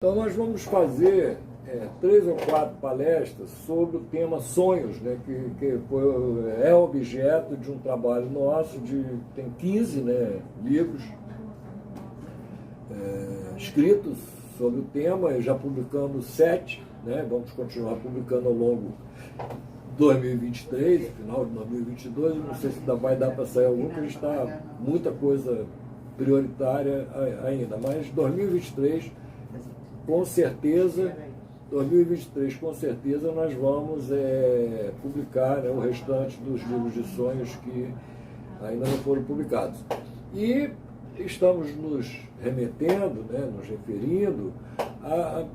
Então nós vamos fazer 3 ou 4 palestras sobre o tema sonhos, né, é objeto de um trabalho nosso, tem 15 livros escritos sobre o tema, já publicamos 7, vamos continuar publicando ao longo de 2023, final de 2022, não sei se vai dar para sair algum, porque a gente está muita coisa prioritária ainda, mas 2023 com certeza nós vamos publicar o restante dos livros de sonhos que ainda não foram publicados. E estamos nos remetendo, nos referindo a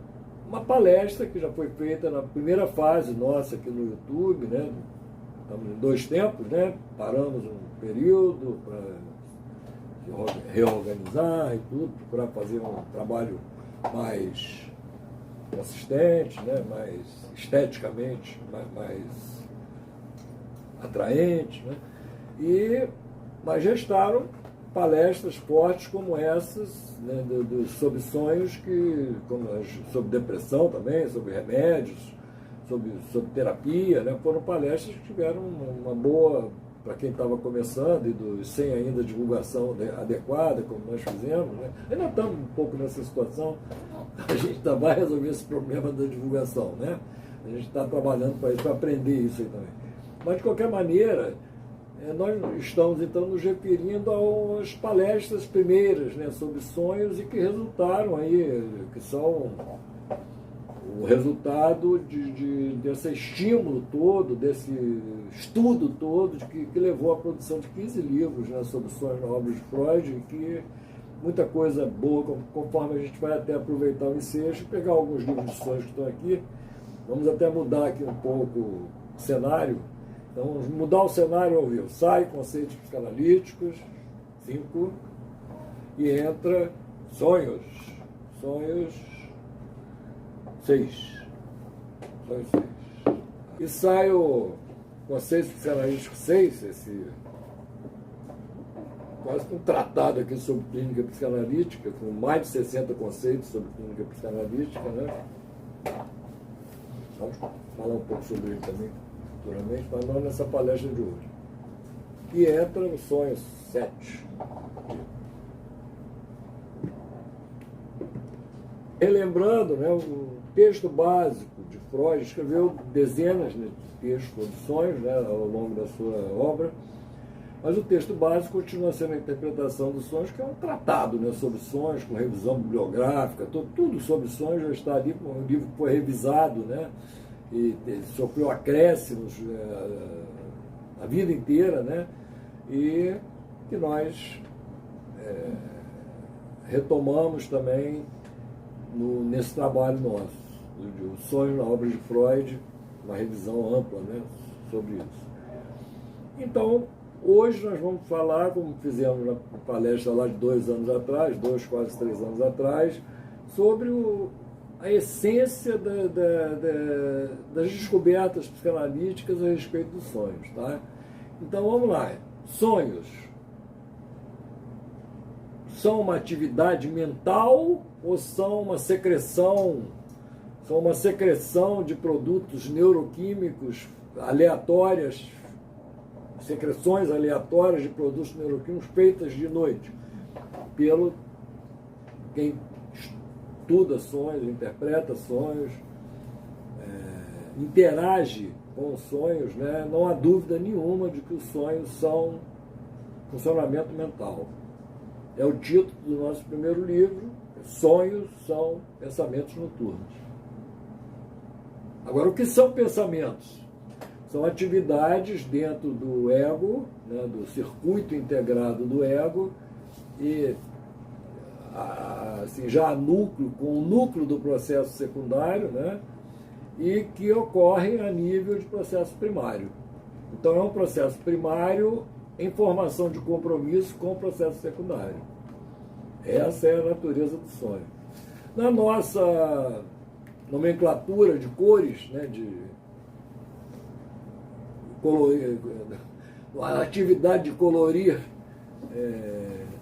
uma palestra que já foi feita na primeira fase nossa aqui no YouTube, estamos em 2 tempos, paramos um período para reorganizar e tudo, procurar fazer um trabalho mais consistente, mais esteticamente, mais atraente, mas restaram palestras fortes como essas, sobre sonhos, sobre depressão também, sobre remédios, sobre terapia, foram palestras que tiveram uma boa, para quem estava começando e sem ainda divulgação adequada, como nós fizemos. Ainda estamos um pouco nessa situação, a gente vai resolver esse problema da divulgação, a gente está trabalhando para isso, para aprender isso aí também. Mas, de qualquer maneira, nós estamos então nos referindo às palestras primeiras, sobre sonhos, e que resultaram aí, que são o resultado desse estímulo todo, desse estudo todo, que levou à produção de 15 livros sobre sonhos na obra de Freud, e que muita coisa boa, conforme a gente vai até aproveitar o ensejo, pegar alguns livros de sonhos que estão aqui. Vamos até mudar aqui um pouco o cenário. Então, vamos mudar o cenário ao vivo. Sai conceitos psicanalíticos, 5, e entra sonhos. Sonhos 6. E sai o conceito psicanalítico 6, esse quase um tratado aqui sobre clínica psicanalítica, com mais de 60 conceitos sobre clínica psicanalítica, Vamos falar um pouco sobre ele também, futuramente, mas não nessa palestra de hoje. E entra no sonho 7. Relembrando, o texto básico de Freud, escreveu dezenas de textos sobre sonhos, ao longo da sua obra, mas o texto básico continua sendo a interpretação dos sonhos, que é um tratado sobre sonhos, com revisão bibliográfica, tudo sobre sonhos já está ali, um livro que foi revisado, e sofreu acréscimos a vida inteira, e que nós retomamos também nesse trabalho nosso, o sonho na obra de Freud, uma revisão ampla sobre isso. Então, hoje nós vamos falar, como fizemos na palestra lá de 2 anos atrás, quase 3 anos atrás, sobre a essência das descobertas psicanalíticas a respeito dos sonhos. Então vamos lá. Sonhos são uma atividade mental ou são uma secreção de produtos neuroquímicos aleatórias, secreções aleatórias de produtos neuroquímicos feitas de noite pelo quem estuda sonhos, interpreta sonhos, interage com os sonhos, Não há dúvida nenhuma de que os sonhos são funcionamento mental. É o título do nosso primeiro livro. Sonhos são pensamentos noturnos. Agora, o que são pensamentos? São atividades dentro do ego, do circuito integrado do ego, e assim, já com o núcleo do processo secundário, e que ocorrem a nível de processo primário. Então, é um processo primário em formação de compromisso com o processo secundário. Essa é a natureza do sonho. Na nossa nomenclatura de cores, a atividade de colorir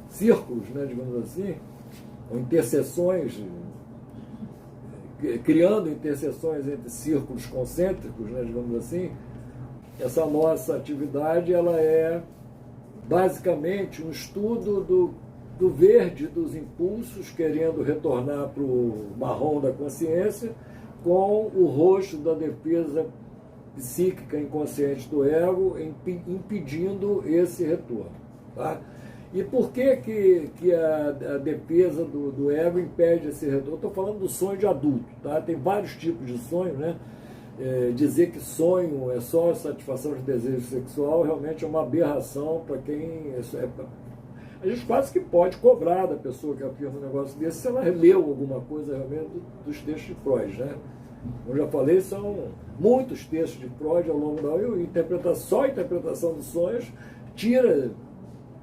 círculos, digamos assim, ou interseções criando interseções entre círculos concêntricos, né, digamos assim. Essa nossa atividade ela é basicamente um estudo do verde dos impulsos querendo retornar para o marrom da consciência, com o roxo da defesa psíquica inconsciente do ego impedindo esse retorno. Tá? E por que a defesa do ego impede esse retorno? Estou falando do sonho de adulto. Tá? Tem vários tipos de sonho, né? Dizer que sonho é só satisfação de desejo sexual realmente é uma aberração para quem... A gente quase que pode cobrar da pessoa que afirma um negócio desse se ela leu alguma coisa realmente dos textos de Freud, né? Como eu já falei, são muitos textos de Freud ao longo da vida, só a interpretação dos sonhos tira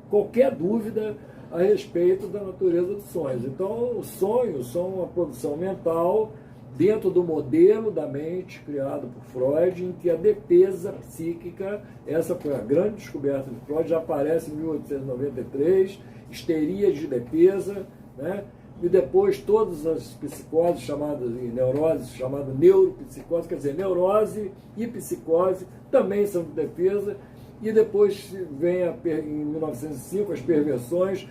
qualquer dúvida a respeito da natureza dos sonhos. Então, os sonhos são uma produção mental dentro do modelo da mente criado por Freud, em que a defesa psíquica, essa foi a grande descoberta de Freud, já aparece em 1893, histeria de defesa, né? E depois todas as psicoses chamadas, e neuroses chamadas neuropsicose, quer dizer, neurose e psicose também são de defesa, e depois vem em 1905 as perversões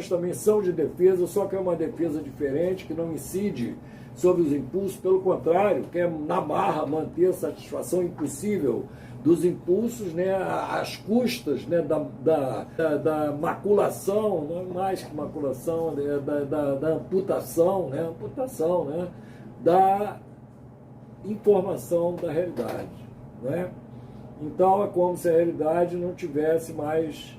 também são de defesa, só que é uma defesa diferente, que não incide sobre os impulsos, pelo contrário, quer na marra manter a satisfação impossível dos impulsos, né, às custas, né, da maculação, não é mais que maculação, da amputação, né, da informação da realidade. Né? Então é como se a realidade não tivesse mais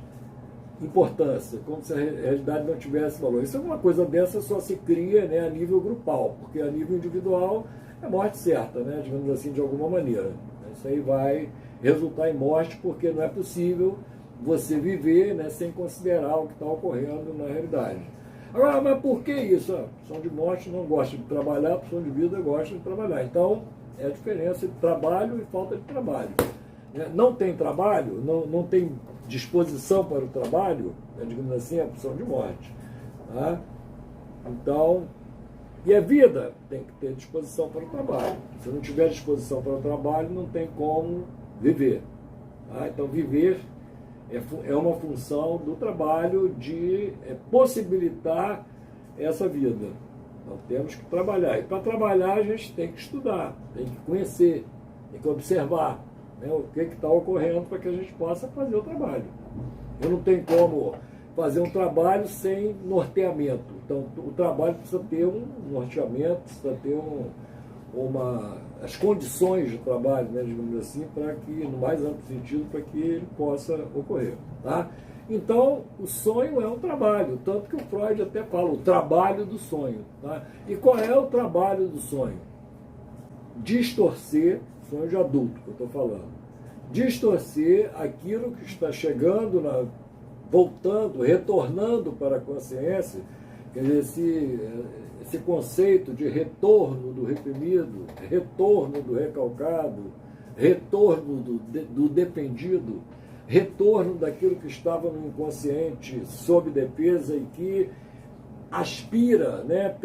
importância, como se a realidade não tivesse valor. Isso é uma coisa dessa só se cria, né, a nível grupal, porque a nível individual é morte certa, né, digamos assim, de alguma maneira. Isso aí vai resultar em morte, porque não é possível você viver, né, sem considerar o que está ocorrendo na realidade. Agora, mas por que isso? A opção de morte não gosta de trabalhar, a opção de vida gosta de trabalhar. Então, é a diferença entre trabalho e falta de trabalho. Não tem trabalho, não tem disposição para o trabalho, né, digamos assim, é a opção de morte. Tá? Então, e a vida tem que ter disposição para o trabalho. Se não tiver disposição para o trabalho, não tem como viver. Tá? Então, viver é uma função do trabalho de possibilitar essa vida. Então, temos que trabalhar. E para trabalhar, a gente tem que estudar, tem que conhecer, tem que observar, né, o que está ocorrendo para que a gente possa fazer o trabalho. Eu não tenho como fazer um trabalho sem norteamento. Então, o trabalho precisa ter um norteamento, precisa ter as condições de trabalho, né, digamos assim, para que, no mais amplo sentido, para que ele possa ocorrer. Tá? Então, o sonho é um trabalho, tanto que o Freud até fala o trabalho do sonho. Tá? E qual é o trabalho do sonho? Distorcer, sonho de adulto que eu estou falando, distorcer aquilo que está chegando, voltando, retornando para a consciência, quer dizer, esse conceito de retorno do reprimido, retorno do recalcado, retorno do dependido, retorno daquilo que estava no inconsciente sob defesa e que aspira, né,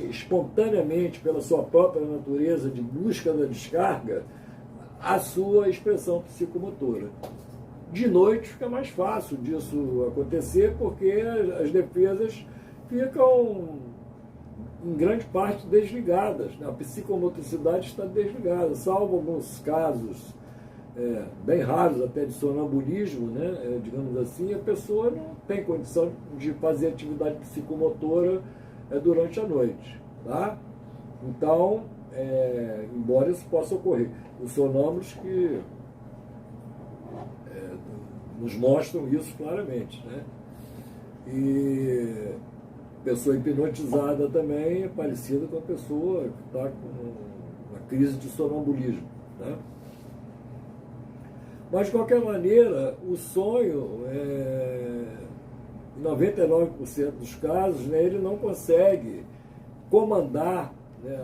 espontaneamente, pela sua própria natureza de busca da descarga, a sua expressão psicomotora. De noite fica mais fácil disso acontecer, porque as defesas ficam, em grande parte, desligadas. A psicomotricidade está desligada, salvo alguns casos bem raros até de sonambulismo, né, digamos assim, a pessoa não tem condição de fazer atividade psicomotora durante a noite. Tá? Então, embora isso possa ocorrer, os sonâmbulos que nos mostram isso claramente. Né? E pessoa hipnotizada também é parecida com a pessoa que está com uma crise de sonambulismo. Né? Mas, de qualquer maneira, o sonho, em 99% dos casos, né, ele não consegue comandar, né,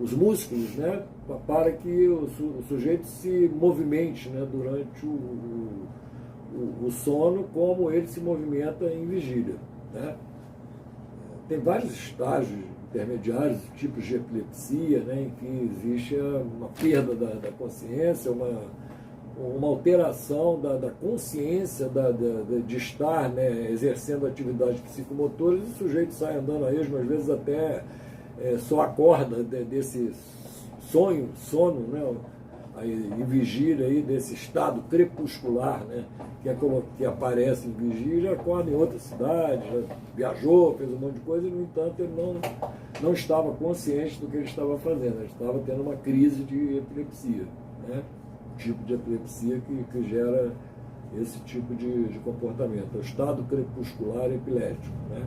os músculos, né, para que o sujeito se movimente, né, durante o sono, como ele se movimenta em vigília. Né? tem vários estágios intermediários, tipos de epilepsia, né, em que existe uma perda da consciência, uma alteração da consciência de estar, né, exercendo atividades psicomotoras, e o sujeito sai andando a esmo, às vezes até só acorda desse sono, né, em vigília, aí, desse estado crepuscular, né, que aparece em vigília, acorda em outra cidade, já viajou, fez um monte de coisa, e, no entanto, ele não estava consciente do que ele estava fazendo, ele estava tendo uma crise de epilepsia, né, tipo de epilepsia que gera esse tipo de comportamento, é o estado crepuscular epilético, né.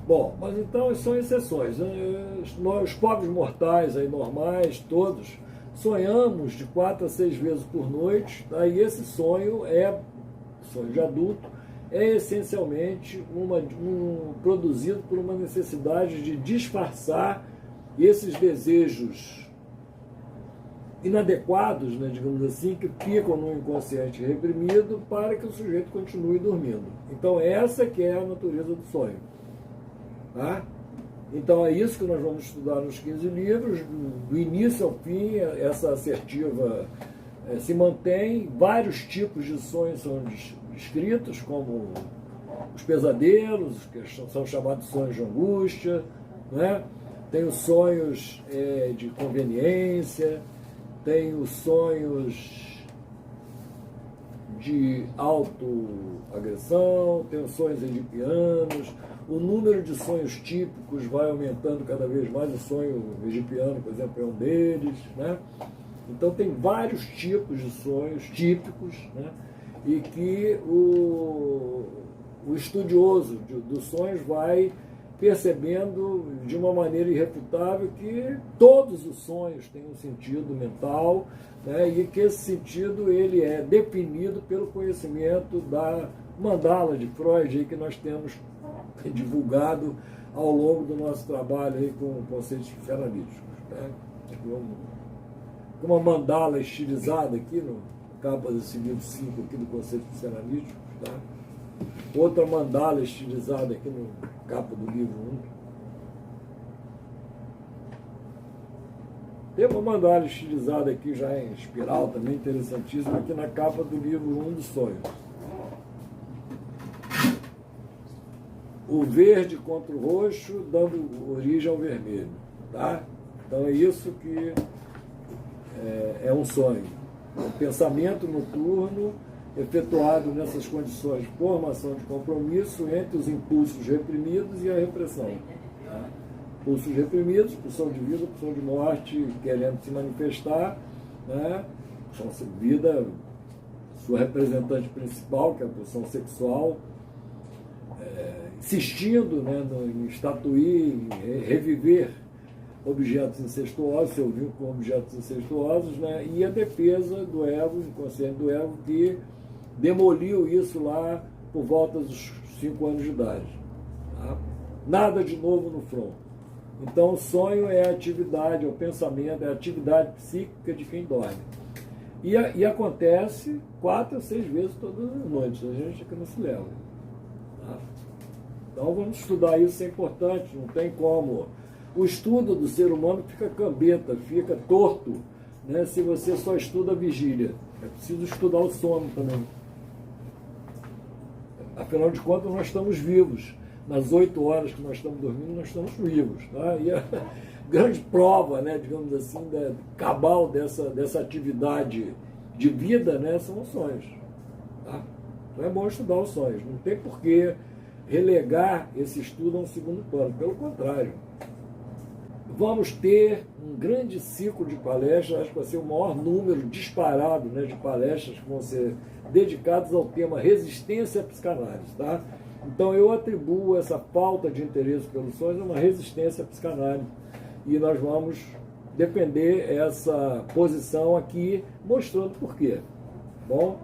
Bom, mas então são exceções, né? Os pobres mortais aí, normais, todos, sonhamos de 4 a 6 vezes por noite, tá? E esse sonho de adulto, é essencialmente produzido por uma necessidade de disfarçar esses desejos inadequados, né, digamos assim, que ficam no inconsciente reprimido para que o sujeito continue dormindo. Então essa que é a natureza do sonho. Tá? Então é isso que nós vamos estudar nos 15 livros, do início ao fim. Essa assertiva se mantém, vários tipos de sonhos são descritos, como os pesadelos, que são chamados sonhos de angústia, né? Tem os sonhos de conveniência, tem os sonhos de autoagressão, tem os sonhos edipianos. O número de sonhos típicos vai aumentando cada vez mais, o sonho edipiano, por exemplo, é um deles, né? Então tem vários tipos de sonhos típicos, né? E que o estudioso dos sonhos vai percebendo de uma maneira irrefutável que todos os sonhos têm um sentido mental, né? E que esse sentido ele é definido pelo conhecimento da mandala de Freud, aí, que nós temos divulgado ao longo do nosso trabalho aí com conceitos psicanalíticos, né? Uma mandala estilizada aqui no capa desse livro 5 aqui do conceito psicanalítico, tá? Outra mandala estilizada aqui no capa do livro 1. Tem uma mandala estilizada aqui já em espiral, também interessantíssima, aqui na capa do livro 1 dos sonhos. O verde contra o roxo, dando origem ao vermelho, tá? Então é isso que é um sonho. Um pensamento noturno efetuado nessas condições de formação de compromisso entre os impulsos reprimidos e a repressão. Tá? Impulsos reprimidos, pulsão de vida, pulsão de morte, querendo se manifestar, né? Então, vida, sua representante principal, que é a pulsão sexual, insistindo, né, em estatuir, em reviver objetos incestuosos, seu vínculo com objetos incestuosos, né, e a defesa do ego, inconsciente do ego, que demoliu isso lá por volta dos 5 anos de idade. Tá? Nada de novo no front. Então o sonho é a atividade, é o pensamento, é a atividade psíquica de quem dorme. E acontece 4 a 6 vezes todas as noites, a gente aqui não se leva. Tá? Então vamos estudar isso, é importante, não tem como. O estudo do ser humano fica cambeta, fica torto, né, se você só estuda a vigília. É preciso estudar o sono também. Afinal de contas, nós estamos vivos. Nas 8 horas que nós estamos dormindo, nós estamos vivos. Tá? E a grande prova, né, digamos assim, cabal dessa atividade de vida, né, são os sonhos. Tá? Então é bom estudar os sonhos. Não tem por que relegar esse estudo a um segundo plano. Pelo contrário. Vamos ter um grande ciclo de palestras, acho que vai ser o maior número disparado, né, de palestras que vão ser dedicadas ao tema resistência à psicanálise. Tá? Então eu atribuo essa falta de interesse pelos sonhos a uma resistência à psicanálise. E nós vamos defender essa posição aqui, mostrando por quê. Bom?